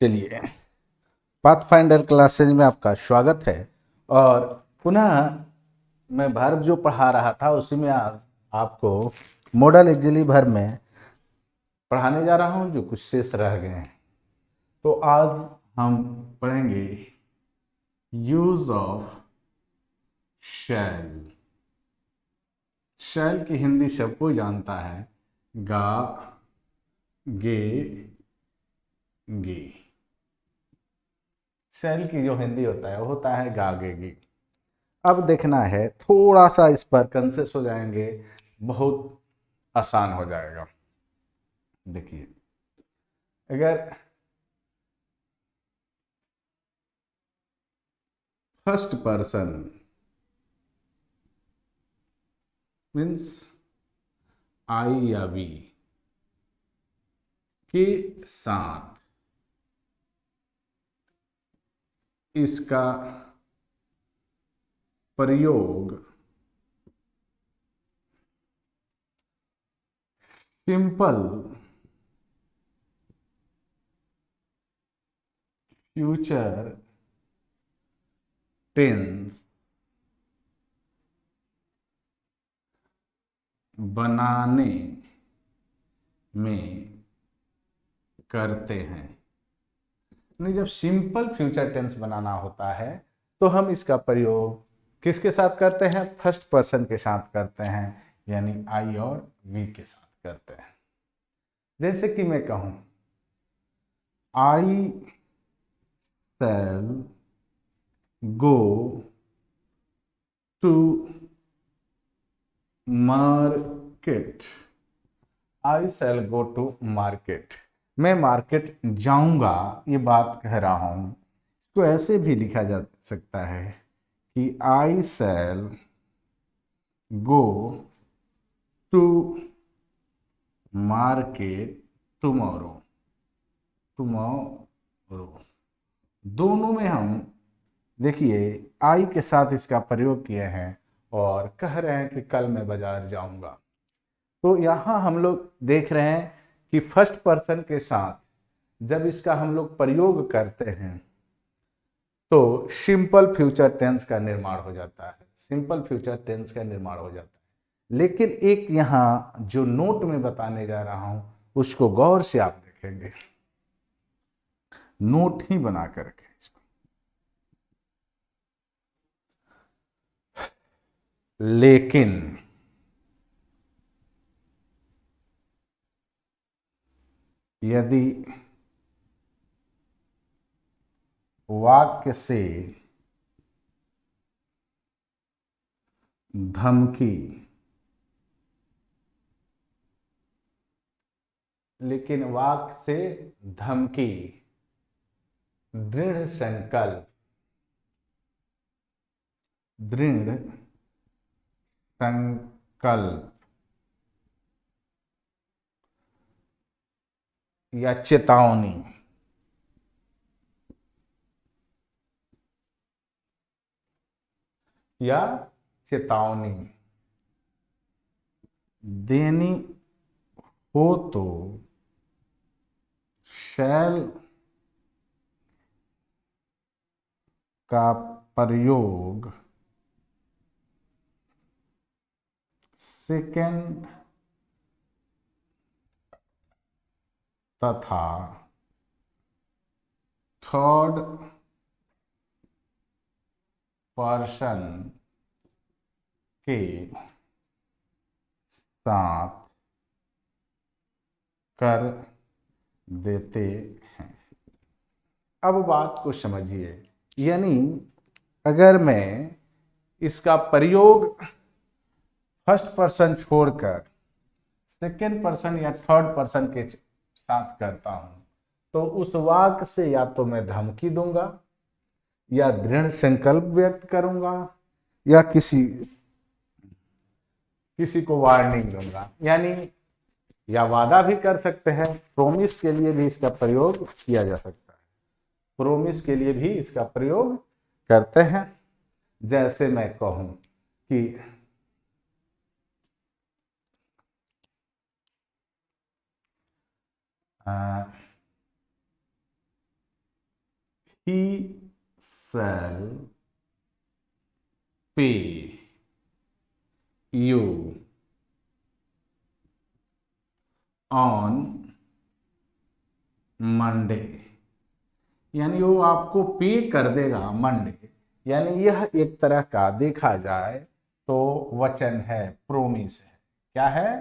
चलिए, pathfinder classes में आपका स्वागत है। और पुनः मैं वर्ब जो पढ़ा रहा था उसी में आपको मॉडल एक्सिलरी वर्ब में पढ़ाने जा रहा हूं जो कुछ शेष रह गए हैं। तो आज हम पढ़ेंगे यूज ऑफ शैल। शैल की हिंदी सब कोई जानता है, गा, गे, गे। शैल की जो हिंदी होता है वो होता है गा, गे, गे। अब देखना है, थोड़ा सा इस पर कंसेस हो जाएंगे, बहुत आसान हो जाएगा। देखिए, अगर फर्स्ट पर्सन मीन्स आई या वी के साथ इसका प्रयोग सिंपल फ्यूचर टेंस बनाने में करते हैं। नहीं, जब सिंपल फ्यूचर टेंस बनाना होता है तो हम इसका प्रयोग किसके साथ करते हैं? फर्स्ट पर्सन के साथ करते हैं, यानी आई और वी के साथ करते हैं। जैसे कि मैं कहूं, I shall go to market. I shall go to market, मैं मार्केट जाऊंगा, ये बात कह रहा हूं। इसको ऐसे भी लिखा जा सकता है कि I shall go to market tomorrow. Tomorrow दोनों में हम देखिए आई के साथ इसका प्रयोग किए हैं और कह रहे हैं कि कल मैं बाजार जाऊंगा। तो यहां हम लोग देख रहे हैं कि फर्स्ट पर्सन के साथ जब इसका हम लोग प्रयोग करते हैं तो सिंपल फ्यूचर टेंस का निर्माण हो जाता है। सिंपल फ्यूचर टेंस का निर्माण हो जाता है। लेकिन एक यहां जो नोट में बताने जा रहा हूं उसको गौर से आप देखेंगे, नोट ही बना करके इसको। लेकिन यदि वाक्य से धमकी, लेकिन वाक्य से धमकी, दृढ़ संकल्प, दृढ़ संकल्प या चेतावनी, या चेतावनी देनी हो तो शैल का प्रयोग सेकंड तथा थर्ड पर्सन के साथ कर देते हैं। अब बात को समझिए, यानी अगर मैं इसका प्रयोग फर्स्ट पर्सन छोड़कर सेकेंड पर्सन या थर्ड पर्सन के साथ करता हूं तो उस वाक्य से या तो मैं धमकी दूंगा, या दृढ़ संकल्प व्यक्त करूंगा, या किसी किसी को वार्निंग दूंगा। यानी या वादा भी कर सकते हैं, प्रोमिस के लिए भी इसका प्रयोग किया जा सकता है। प्रोमिस के लिए भी इसका प्रयोग करते हैं। जैसे मैं कहूं कि ही shall pay you on Monday, यानी वो आपको पे कर देगा मंडे, यानी यह एक तरह का देखा जाए तो वचन है, प्रोमिस है। क्या है?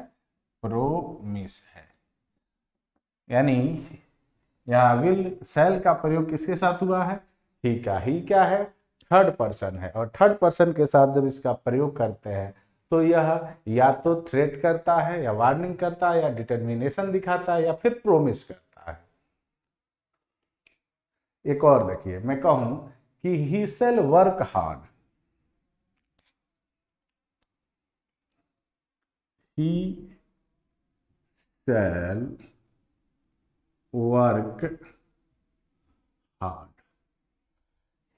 प्रोमिस है। यानी यहाँ विल शैल का प्रयोग किसके साथ हुआ है? ही का। ही क्या है? थर्ड पर्सन है, और थर्ड पर्सन के साथ जब इसका प्रयोग करते हैं तो यह या तो थ्रेट करता है, या वार्निंग करता है, या डिटर्मिनेशन दिखाता है, या फिर प्रोमिस करता है। एक और देखिए, मैं कहूं कि he shall work hard, he shall work hard,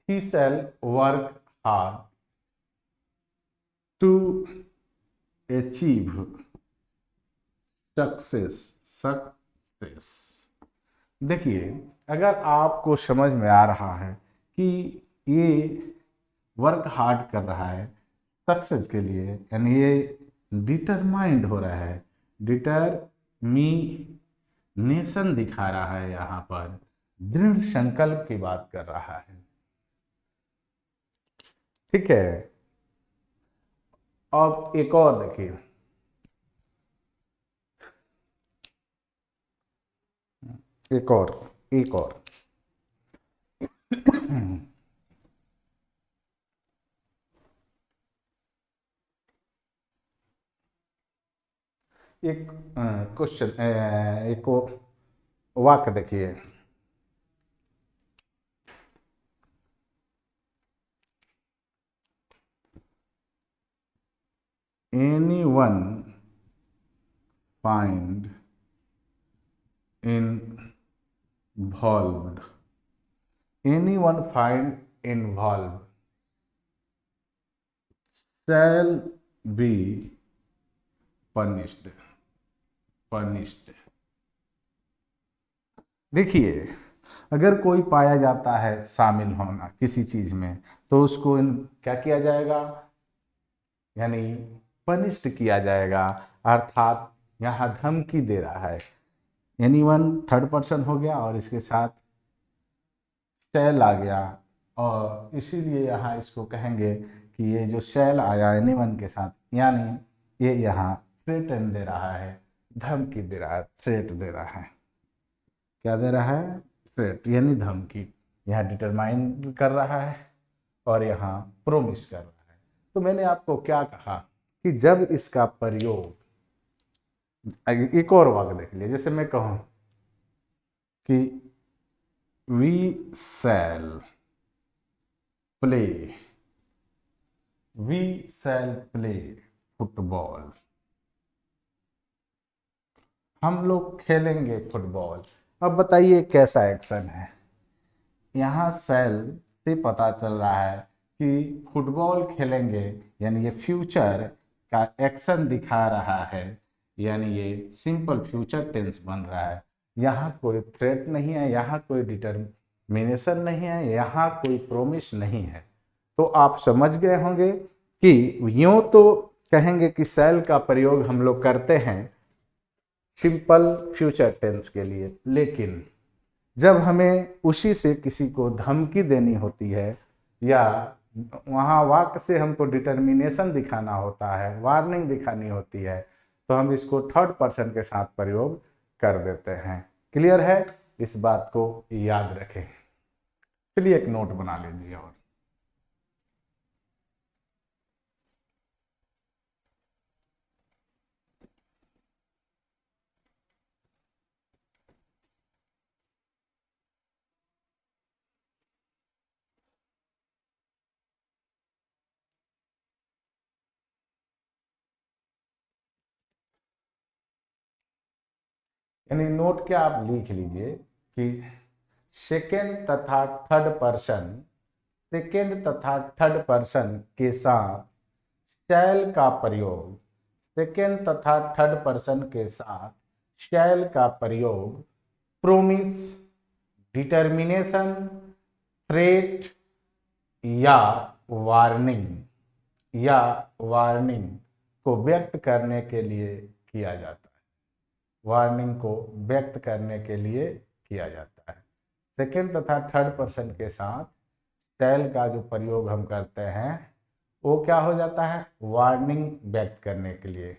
he shall work hard to achieve success. देखिए, अगर आपको समझ में आ रहा है कि ये वर्क हार्ड कर रहा है सक्सेस के लिए, यानी ये डिटरमाइंड हो रहा है, डिटरमिनेशन दिखा रहा है, यहाँ पर दृढ़ संकल्प की बात कर रहा है। ठीक है। अब एक और देखिए, एक और एक क्वेश्चन, एक वाक्य देखिए, anyone find involved, anyone find involved shall be punished। देखिए, अगर कोई पाया जाता है शामिल होना किसी चीज में, तो उसको क्या किया जाएगा? यानी पनिष्ड किया जाएगा, अर्थात यहाँ धमकी दे रहा है। एनीवन थर्ड पर्सन हो गया और इसके साथ शैल आ गया, और इसीलिए यहाँ इसको कहेंगे कि ये जो शैल आया एनीवन के साथ, यानी ये यहाँ थ्रेटन दे रहा है, धमकी दे रहा है, थ्रेट दे रहा है। क्या दे रहा है? थ्रेट, यानी धमकी। यहाँ डिटरमाइन कर रहा है और यहाँ प्रोमिस कर रहा है। तो मैंने आपको क्या कहा कि जब इसका प्रयोग, एक और वाक्य देख लिया, जैसे मैं कहूं कि वी शैल प्ले फुटबॉल, हम लोग खेलेंगे फुटबॉल। अब बताइए कैसा एक्शन है? यहाँ शैल से पता चल रहा है कि फुटबॉल खेलेंगे, यानी ये फ्यूचर का एक्शन दिखा रहा है, यानी ये सिंपल फ्यूचर टेंस बन रहा है। यहाँ कोई थ्रेट नहीं है, यहाँ कोई डिटर्मिनेशन नहीं है, यहाँ कोई प्रोमिस नहीं है। तो आप समझ गए होंगे कि यूं तो कहेंगे कि शैल का प्रयोग हम लोग करते हैं सिंपल फ्यूचर टेंस के लिए, लेकिन जब हमें उसी से किसी को धमकी देनी होती है, या वहाँ वाक्य से हमको डिटर्मिनेशन दिखाना होता है, वार्निंग दिखानी होती है, तो हम इसको थर्ड पर्सन के साथ प्रयोग कर देते हैं। क्लियर है? इस बात को याद रखें। चलिए एक नोट बना लीजिए। और यानी नोट क्या आप लिख लीजिए कि सेकेंड तथा थर्ड पर्सन, सेकेंड तथा थर्ड पर्सन के साथ शैल का प्रयोग, सेकेंड तथा थर्ड पर्सन के साथ शैल का प्रयोग प्रोमिस, डिटर्मिनेशन, थ्रेट या वार्निंग को व्यक्त करने के लिए किया जाता है। वार्निंग को व्यक्त करने के लिए किया जाता है। सेकेंड तथा थर्ड पर्सन के साथ शैल का जो प्रयोग हम करते हैं वो क्या हो जाता है, वार्निंग व्यक्त करने के लिए।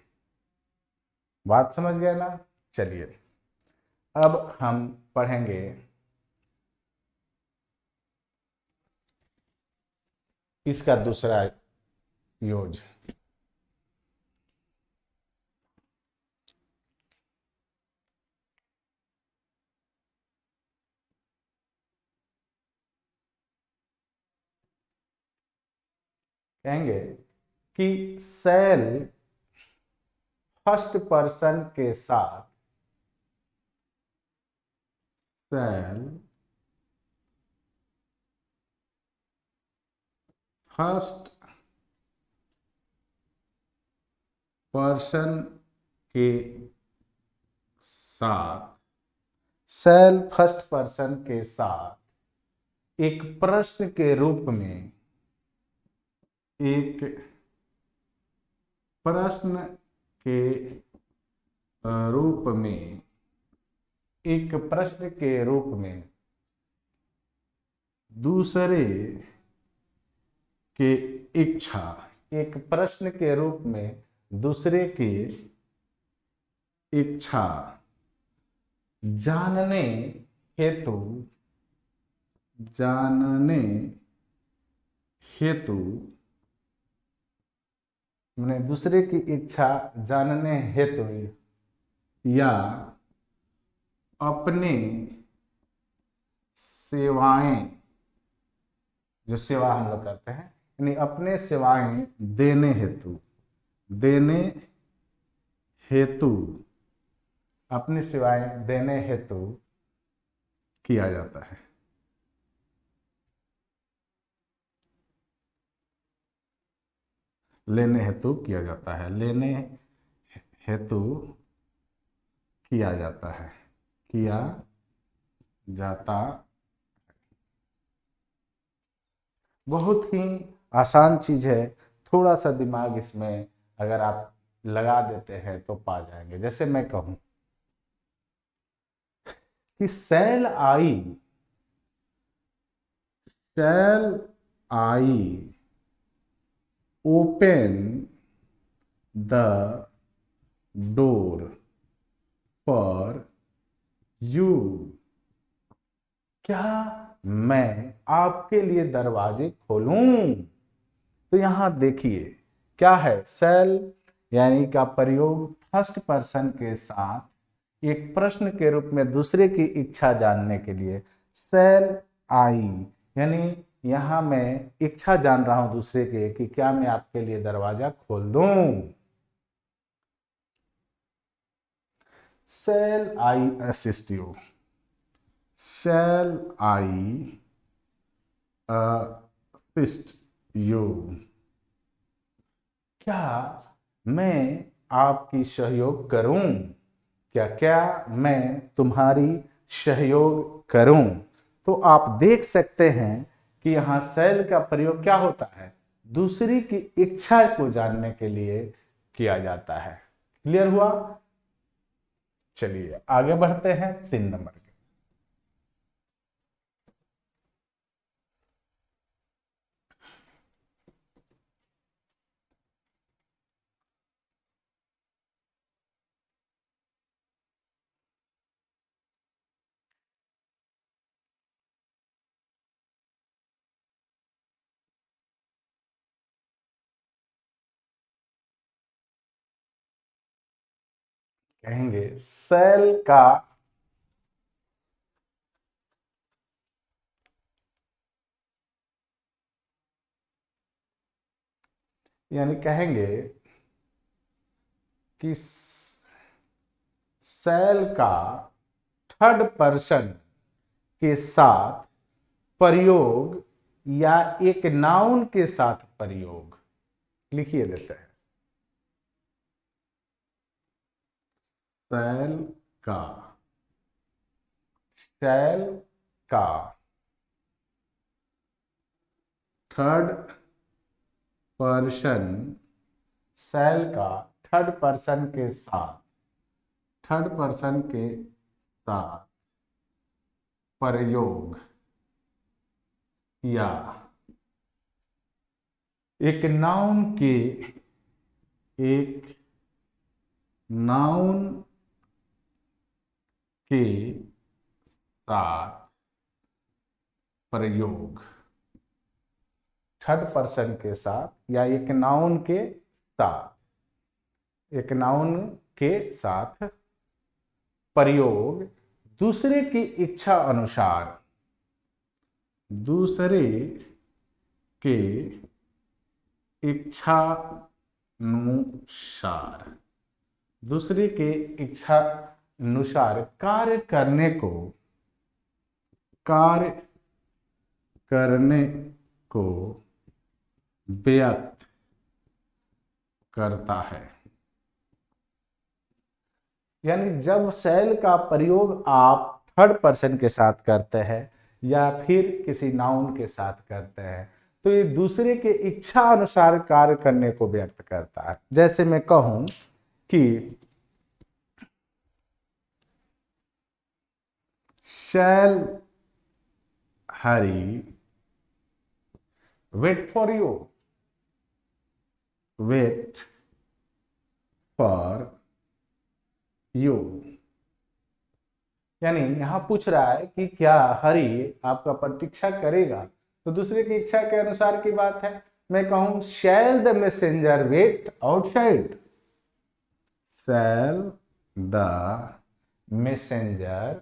बात समझ गए ना। चलिए अब हम पढ़ेंगे इसका दूसरा यूज। कहेंगे कि सेल फर्स्ट पर्सन के साथ सेल फर्स्ट पर्सन के साथ सेल फर्स्ट पर्सन के साथ एक प्रश्न के रूप में एक प्रश्न के रूप में एक प्रश्न के रूप में दूसरे के इच्छा एक प्रश्न के रूप में दूसरे की इच्छा जानने हेतु मैंने दूसरे की इच्छा जानने हेतु या अपने सेवाएं, जो सेवा हम लोग करते हैं यानी अपने सेवाएं देने हेतु अपनी सेवाएं देने हेतु किया जाता है। लेने हेतु किया जाता है, लेने हेतु किया जाता है, किया जाता। बहुत ही आसान चीज है, थोड़ा सा दिमाग इसमें अगर आप लगा देते हैं तो पा जाएंगे। जैसे मैं कहूं कि shall I open the door for you, क्या मैं आपके लिए दरवाजे खोलूं। तो यहां देखिए क्या है, सेल यानी का प्रयोग फर्स्ट पर्सन के साथ एक प्रश्न के रूप में दूसरे की इच्छा जानने के लिए। सेल आई यानी यहां मैं इच्छा जान रहा हूं दूसरे के कि क्या मैं आपके लिए दरवाजा खोल दूं। Shall I assist you, shall I assist you, क्या मैं आपकी सहयोग करूं, क्या मैं तुम्हारी सहयोग करूं। तो आप देख सकते हैं कि यहां सेल का प्रयोग क्या होता है, दूसरी की इच्छा को जानने के लिए किया जाता है। क्लियर हुआ। चलिए आगे बढ़ते हैं 3 नंबर के। कहेंगे सेल का यानी कहेंगे कि सेल का थर्ड पर्सन के साथ प्रयोग या एक नाउन के साथ प्रयोग लिखिए देते हैं। सेल का सेल का थर्ड पर्सन शैल का थर्ड पर्सन के साथ प्रयोग या एक नाउन के साथ प्रयोग, थर्ड पर्सन के साथ या एक नाउन के साथ प्रयोग दूसरे की इच्छा अनुसार, दूसरे के इच्छा अनुसार कार्य करने को व्यक्त करता है। यानी जब शैल का प्रयोग आप थर्ड पर्सन के साथ करते हैं या फिर किसी नाउन के साथ करते हैं तो ये दूसरे के इच्छा अनुसार कार्य करने को व्यक्त करता है। जैसे मैं कहूं कि शैल हरी वेट फॉर यू, यानी यहां पूछ रहा है कि क्या हरि आपका प्रतीक्षा करेगा, तो दूसरे की इच्छा के अनुसार की बात है। मैं कहूं shall the messenger wait outside, shall the messenger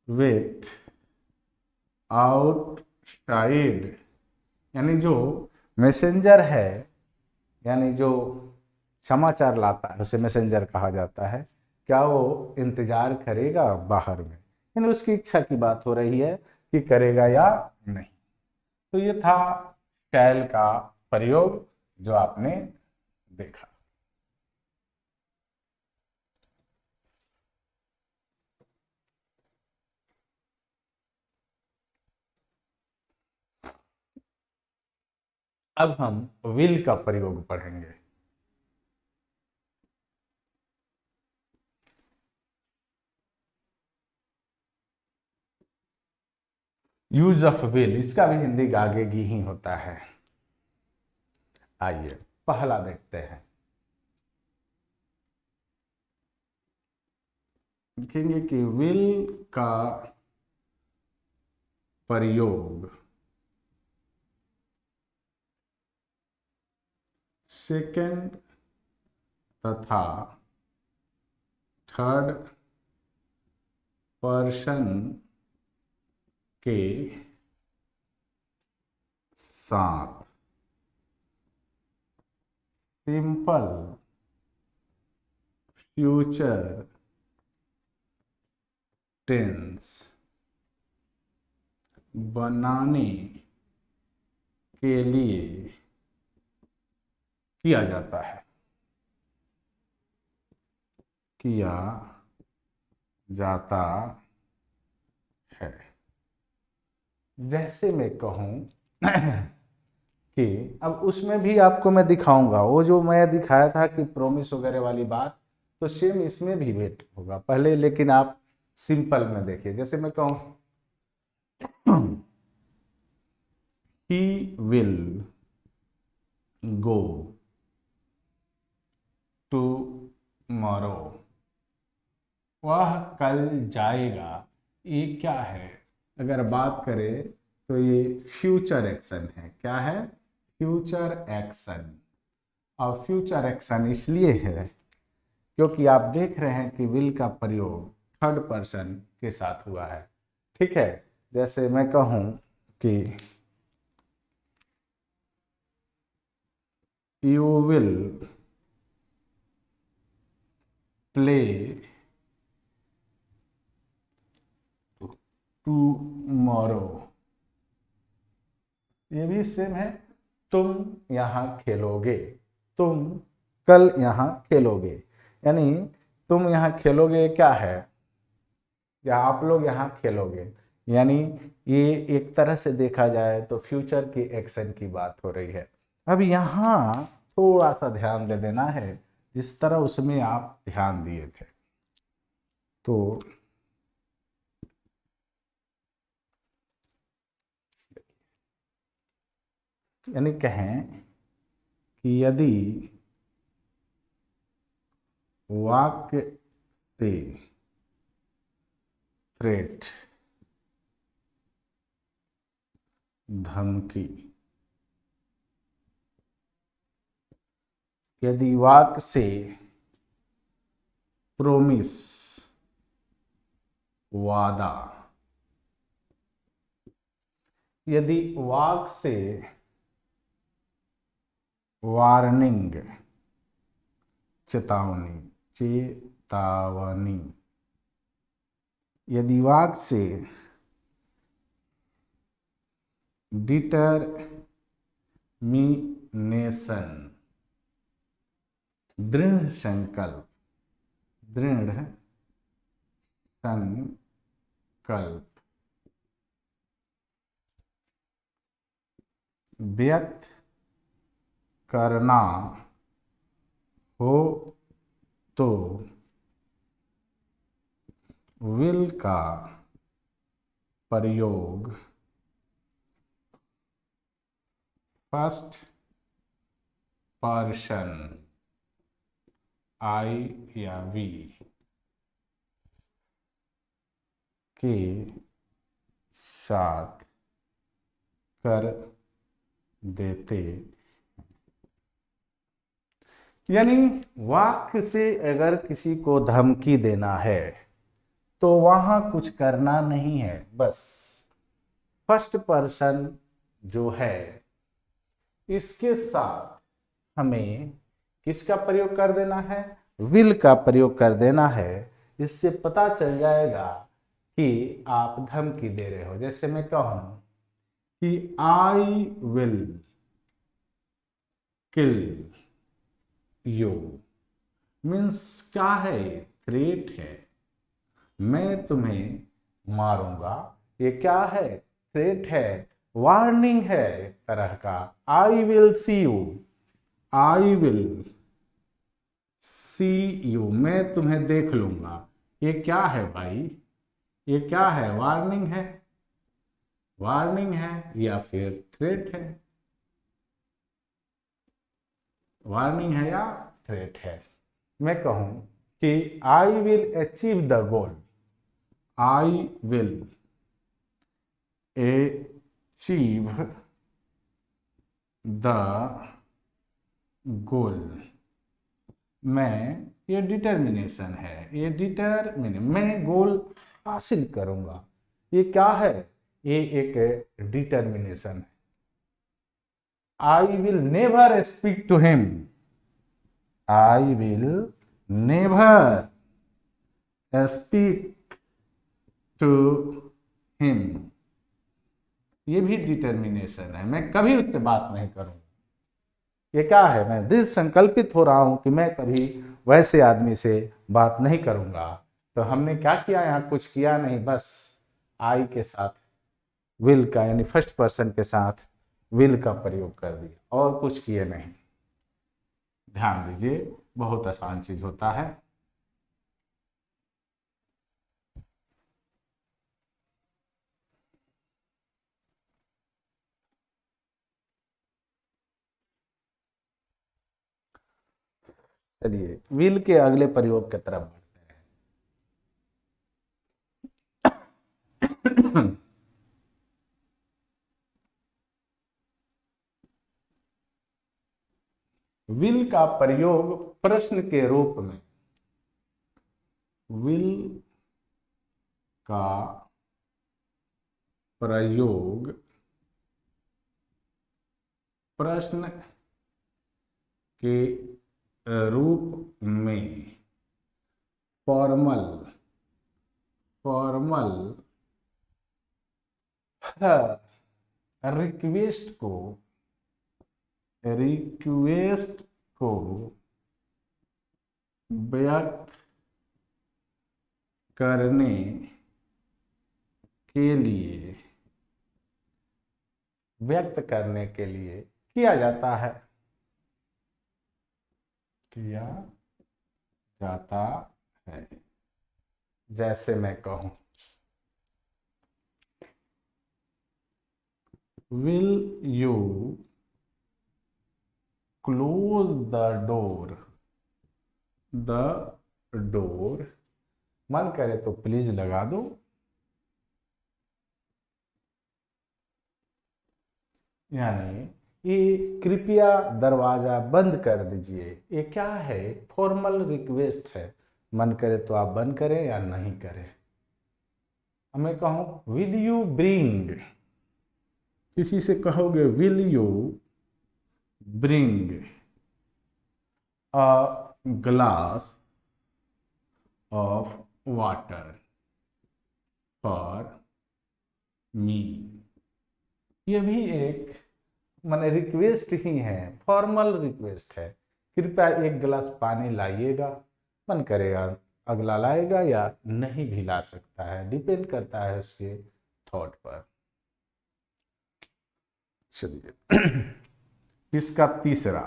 wait outside, यानी जो मैसेंजर है, यानी जो समाचार लाता है उसे मैसेंजर कहा जाता है, क्या वो इंतजार करेगा बाहर में, यानी उसकी इच्छा की बात हो रही है कि करेगा या नहीं। तो ये था शैल का प्रयोग जो आपने देखा। अब हम विल का प्रयोग पढ़ेंगे। यूज ऑफ विल, इसका भी हिंदी गागेगी ही होता है। आइए पहला देखते हैं। लिखेंगे कि विल का प्रयोग सेकंड तथा थर्ड पर्सन के साथ सिंपल फ्यूचर टेंस बनाने के लिए किया जाता है, किया जाता है। जैसे मैं कहूं कि अब उसमें भी आपको मैं दिखाऊंगा, वो जो मैं दिखाया था कि प्रॉमिस वगैरह वाली बात, तो सेम इसमें भी वेट होगा पहले, लेकिन आप सिंपल में देखिए। जैसे मैं कहूं he will go tomorrow, वह कल जाएगा। ये क्या है, अगर बात करें तो ये फ्यूचर एक्शन है। क्या है, फ्यूचर एक्शन। और फ्यूचर एक्शन इसलिए है क्योंकि आप देख रहे हैं कि विल का प्रयोग थर्ड पर्सन के साथ हुआ है। ठीक है, जैसे मैं कहूं कि यू विल प्ले टुमारो, ये भी सेम है, तुम यहां खेलोगे, तुम कल यहां खेलोगे। यानी तुम यहाँ खेलोगे क्या है, या आप लोग यहाँ खेलोगे, यानी ये एक तरह से देखा जाए तो फ्यूचर की एक्शन की बात हो रही है। अब यहाँ थोड़ा सा ध्यान दे देना है, जिस तरह उसमें आप ध्यान दिए थे। तो यानी कहें कि यदि वाक्य से थ्रेट, धमकी, यदि वाक्य से प्रोमिस, वादा, यदि वाक्य से वार्निंग, चेतावनी, चेतावनी, यदि वाक्य से डिटरमिनेशन, दृढ़ संकल्प, दृढ़ संकल्प व्यक्त करना हो तो विल का प्रयोग फर्स्ट पर्सन आई या वी के साथ कर देते। यानी वाक्य से अगर किसी को धमकी देना है तो वहां कुछ करना नहीं है, बस फर्स्ट पर्सन जो है इसके साथ हमें किसका प्रयोग कर देना है, विल का प्रयोग कर देना है। इससे पता चल जाएगा कि आप धमकी दे रहे हो। जैसे मैं कहूं कि I will kill you, means क्या है, थ्रेट है, मैं तुम्हें मारूंगा। ये क्या है, थ्रेट है, वार्निंग है एक तरह का। I will see you, I will see you, मैं तुम्हें देख लूंगा। ये क्या है भाई, ये क्या है, वार्निंग है, वार्निंग है या फिर थ्रेट है, वार्निंग है या थ्रेट है। मैं कहूं कि I will achieve the goal, I will achieve the goal, मैं, ये डिटर्मिनेशन है, ये मैं गोल हासिल करूंगा। ये क्या है, ये एक डिटर्मिनेशन है। I will never speak to him, I will never speak to him, ये भी डिटर्मिनेशन है, मैं कभी उससे बात नहीं करूंगा। ये क्या है, मैं दृढ़ संकल्पित हो रहा हूं कि मैं कभी वैसे आदमी से बात नहीं करूंगा। तो हमने क्या किया, यहाँ कुछ किया नहीं, बस आई के साथ विल का, यानी फर्स्ट पर्सन के साथ विल का प्रयोग कर दिया और कुछ किए नहीं। ध्यान दीजिए, बहुत आसान चीज होता है। चलिए विल के अगले प्रयोग की तरफ बढ़ते हैं। विल का प्रयोग प्रश्न के रूप में, विल का प्रयोग प्रश्न के रूप में, फॉर्मल, फॉर्मल रिक्वेस्ट को, रिक्वेस्ट को व्यक्त करने के लिए, व्यक्त करने के लिए किया जाता है, किया जाता है। जैसे मैं कहूं, will you close the door, the door, मन करे तो प्लीज लगा दो। यानी ये कृपया दरवाजा बंद कर दीजिए, ये क्या है, फॉर्मल रिक्वेस्ट है। मन करे तो आप बंद करें या नहीं करें। अब मैं कहूं विल यू ब्रिंग, किसी से कहोगे will you bring a glass of water for me. ये भी एक माने रिक्वेस्ट ही है, फॉर्मल रिक्वेस्ट है। कृपया एक गिलास पानी लाइएगा। मन करेगा अगला लाएगा या नहीं भी ला सकता है, डिपेंड करता है उसके थॉट पर। चलिए इसका तीसरा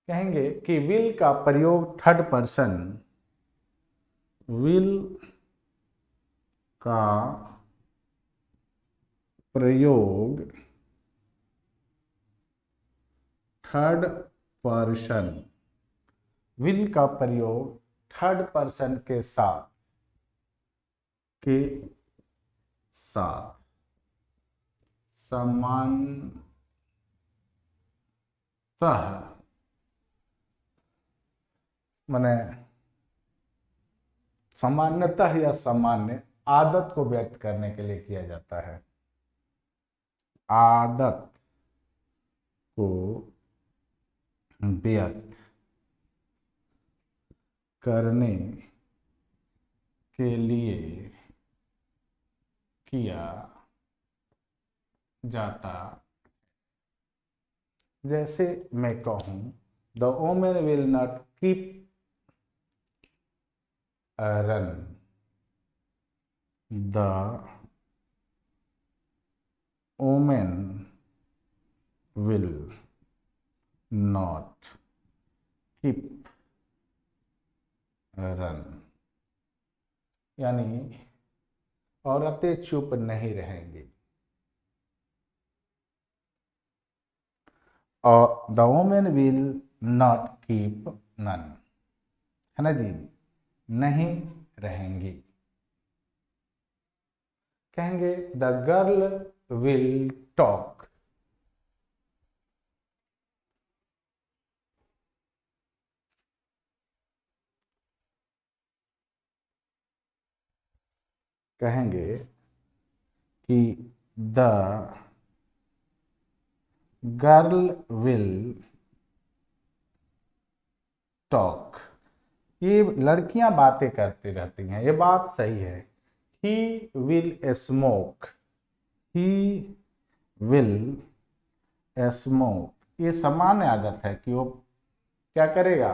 कहेंगे कि विल का प्रयोग थर्ड पर्सन, विल का प्रयोग थर्ड पर्सन, विल का प्रयोग थर्ड पर्सन के साथ, के साथ समानतः, माने सामान्यतः या सामान्य आदत को व्यक्त करने के लिए किया जाता है। आदत को व्यक्त करने के लिए किया जाता। जैसे मैं कहूं the women will not keep a run, the women will not keep run, यानी औरतें चुप नहीं रहेंगी। और the women will not keep nun, है ना जी, नहीं रहेंगी। कहेंगे द गर्ल विल टॉक, कहेंगे कि द गर्ल विल टॉक। ये लड़कियां बातें करती रहती हैं, ये बात सही है। He will smoke, he will smoke, ये सामान्य आदत है कि वो क्या करेगा,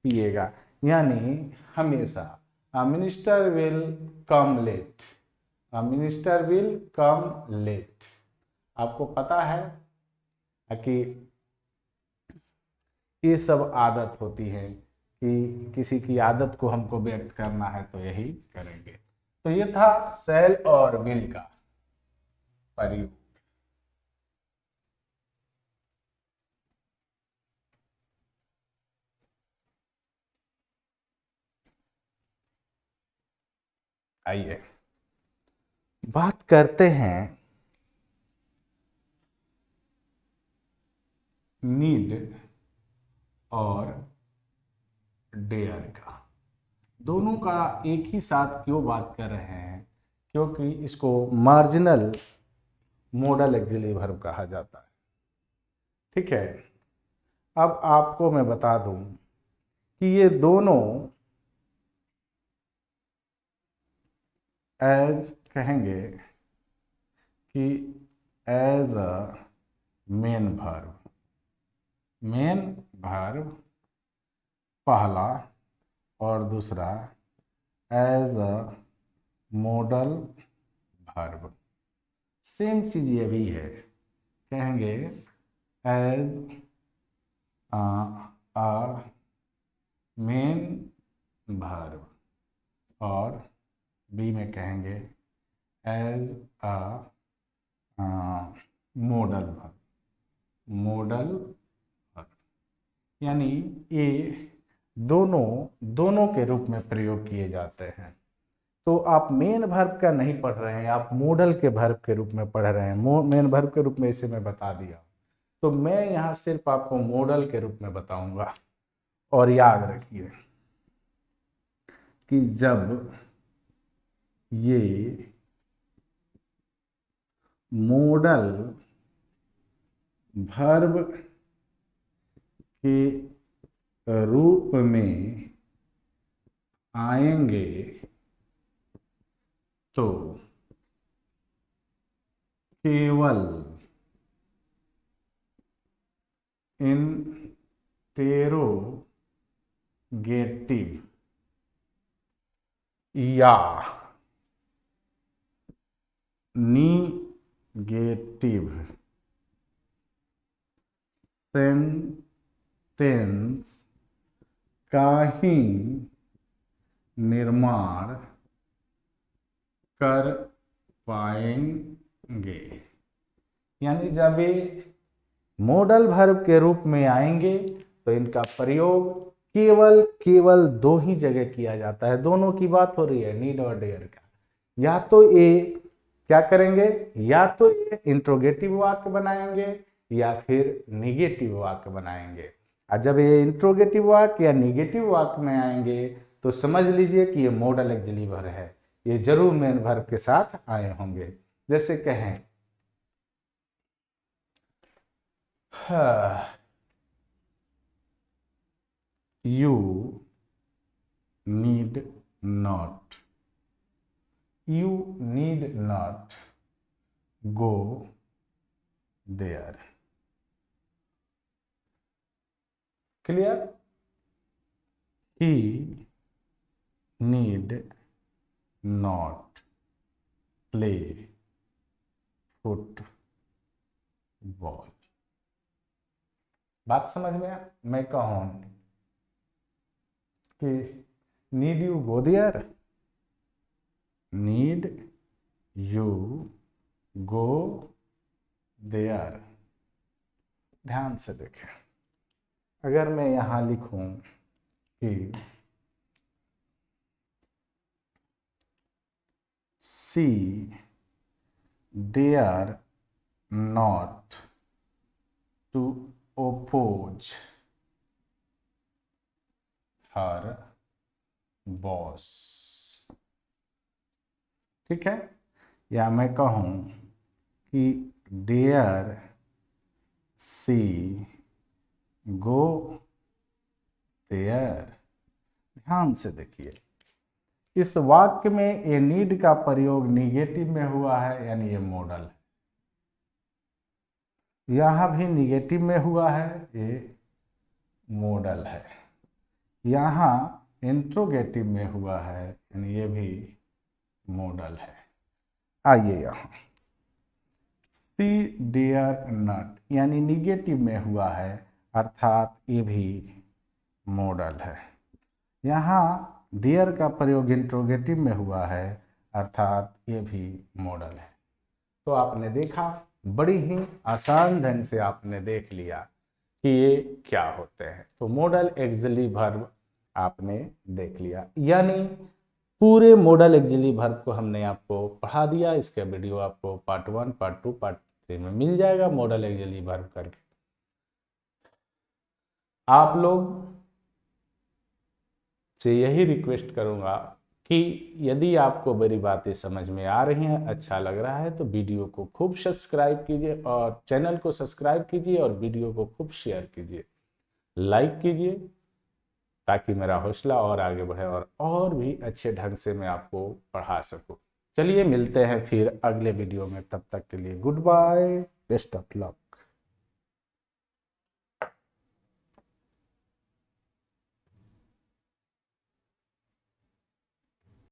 पिएगा। यानी हमेशा minister will come late, minister will come late. आपको पता है कि ये सब आदत होती है कि किसी की आदत को हमको व्यक्त करना है तो यही करेंगे। तो ये था शैल और विल का प्रयोग। आइए बात करते हैं नीड और डेयर का। दोनों का एक ही साथ क्यों बात कर रहे हैं, क्योंकि इसको मार्जिनल मॉडल एक्सिलरी वर्ब कहा जाता है। ठीक है, अब आपको मैं बता दूं कि ये दोनों एज कहेंगे कि as a main verb, main verb पहला, और दूसरा as a modal verb. Same चीज ये भी है, कहेंगे एज अ मेन वर्ब, और बी में कहेंगे as a modal verb. Modal verb यानी ये दोनों के रूप में प्रयोग किए जाते हैं। तो आप मेन वर्ब का नहीं पढ़ रहे हैं, आप मॉडल के वर्ब के रूप में पढ़ रहे हैं। मेन वर्ब के रूप में इसे मैं बता दिया, तो मैं यहाँ सिर्फ आपको मॉडल के रूप में बताऊंगा। और याद रखिए कि जब ये मॉडल वर्ब के रूप में आएंगे तो केवल इंटेरोगेटिव या निगेटिव सेंटेंस का ही निर्माण कर पाएंगे। यानी जब ये मॉडल वर्ब के रूप में आएंगे तो इनका प्रयोग केवल दो ही जगह किया जाता है। दोनों की बात हो रही है, नीड और डेयर का। या तो ये क्या करेंगे, या तो ये इंट्रोगेटिव वाक्य बनाएंगे या फिर निगेटिव वाक्य बनाएंगे। और जब ये इंट्रोगेटिव वाक्य या निगेटिव वाक्य में आएंगे तो समझ लीजिए कि ये मॉडल एक्सिलरी वर्ब है, ये जरूर मेन वर्ब के साथ आए होंगे। जैसे कहें you need not go there। Clear? he need not play football. बात समझ में आया? मैं कहूं कि need you go there, need you go there. ध्यान से देखें, अगर मैं यहां लिखूं कि she dare not to oppose her boss। ठीक है? या मैं कहूं कि डेयर सी गो देयर। ध्यान से देखिए, इस वाक्य में ये नीड का प्रयोग निगेटिव में हुआ है, यानी ये मॉडल है। यहां भी निगेटिव में हुआ है, ये मॉडल है। यहां इंट्रोगेटिव में हुआ है, यानी ये भी मॉडल है। आइए यहां सी डेयर नॉट, यानी निगेटिव में हुआ है, अर्थात ये भी मॉडल है। यहाँ डेयर का प्रयोग इंट्रोगेटिव में हुआ है, अर्थात ये भी मॉडल है। तो आपने देखा, बड़ी ही आसान ढंग से आपने देख लिया कि ये क्या होते हैं। तो मॉडल एक्सिलरी वर्ब आपने देख लिया, यानी पूरे मॉडल एक्सिलरी वर्ब को हमने आपको पढ़ा दिया। इसका वीडियो आपको पार्ट 1, पार्ट 2, पार्ट 3 में मिल जाएगा, मॉडल एक्सिलरी वर्ब करके। आप लोग से यही रिक्वेस्ट करूंगा कि यदि आपको मेरी बातें समझ में आ रही हैं, अच्छा लग रहा है, तो वीडियो को खूब सब्सक्राइब कीजिए और चैनल को सब्सक्राइब कीजिए और वीडियो को खूब शेयर कीजिए, लाइक कीजिए, ताकि मेरा हौसला और आगे बढ़े और भी अच्छे ढंग से मैं आपको पढ़ा सकूं। चलिए मिलते हैं फिर अगले वीडियो में, तब तक के लिए good bye, best of luck.